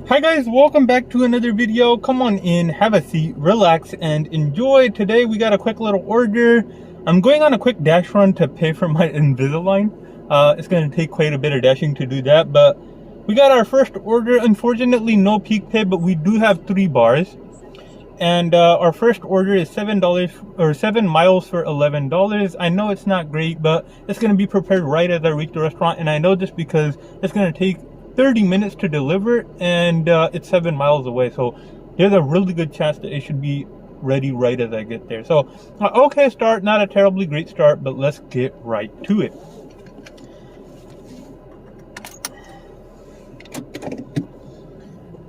Hi guys, welcome back to another video. Come on in, have a seat, relax, and enjoy. Today we got a quick little order. I'm going on a quick dash run to pay for my Invisalign. It's going to take quite a bit of dashing to do that, but we got our first order. Unfortunately, no peak pay, but we do have 3 bars. And our first order is $7 or 7 miles for $11. I know it's not great, but it's going to be prepared right as I reach the restaurant. And I know this because it's going to take 30 minutes to deliver, and it's 7 miles away, so there's a really good chance that it should be ready right as I get there. So okay start, not a terribly great start, but let's get right to it.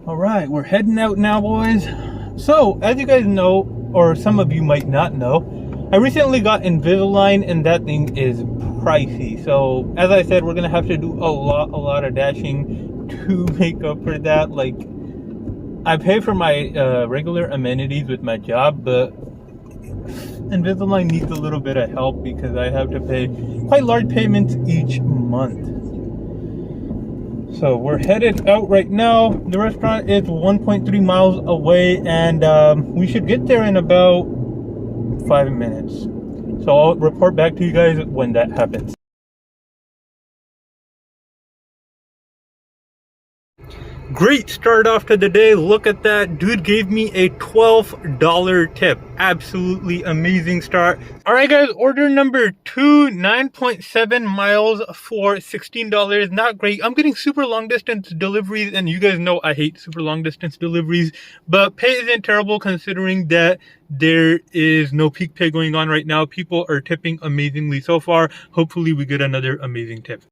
All right, we're heading out now, boys. So as you guys know, or some of you might not know, I recently got Invisalign, and that thing is pricey. So as I said, we're gonna have to do a lot of dashing to make up for that. Like, I pay for my regular amenities with my job, but Invisalign needs a little bit of help because I have to pay quite large payments each month. So we're headed out right now. The restaurant is 1.3 miles away, and we should get there in about 5 minutes. So I'll report back to you guys when that happens. Great start off to the day. Look at that. Dude gave me a $12 tip. Absolutely amazing start. All right, guys, order number 2, 9.7 miles for $16. Not great. I'm getting super long distance deliveries, and you guys know I hate super long distance deliveries, but pay isn't terrible considering that there is no peak pay going on right now. People are tipping amazingly so far. Hopefully we get another amazing tip.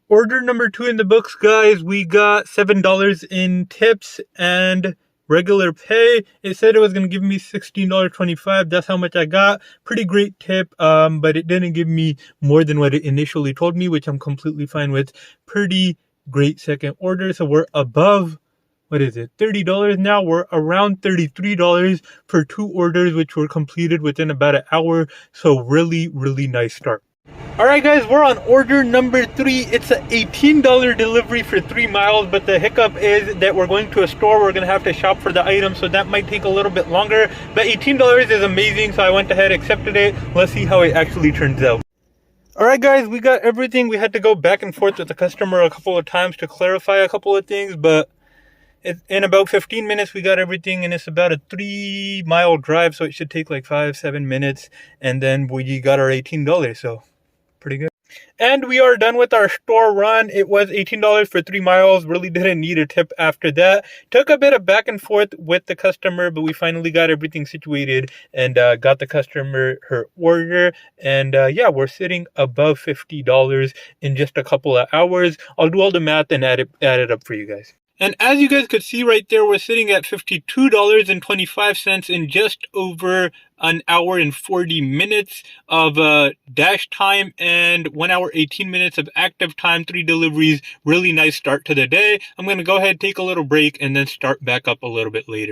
Order number 2 in the books, guys. We got $7 in tips and regular pay. It said it was going to give me $16.25. That's how much I got. Pretty great tip, but it didn't give me more than what it initially told me, which I'm completely fine with. Pretty great second order. So we're above, what is it, $30 now. We're around $33 for 2 orders, which were completed within about an hour. So really nice start. All right, guys, we're on order number 3. It's an $18 delivery for 3 miles, but the hiccup is that we're going to a store. We're going to have to shop for the item, so that might take a little bit longer. But $18 is amazing, so I went ahead and accepted it. Let's see how it actually turns out. All right, guys, we got everything. We had to go back and forth with the customer a couple of times to clarify a couple of things, but in about 15 minutes, we got everything, and it's about a 3-mile drive, so it should take like 5-7 minutes, and then we got our $18, so pretty good. And we are done with our store run. It was $18 for 3 miles. Really didn't need a tip after that. Took a bit of back and forth with the customer, but we finally got everything situated and got the customer her order. And yeah, we're sitting above $50 in just a couple of hours. I'll do all the math and add it up for you guys. And as you guys could see right there, we're sitting at $52.25 in just over an hour and 40 minutes of dash time and 1 hour 18 minutes of active time, 3 deliveries. Really nice start to the day. I'm going to go ahead, take a little break, and then start back up a little bit later.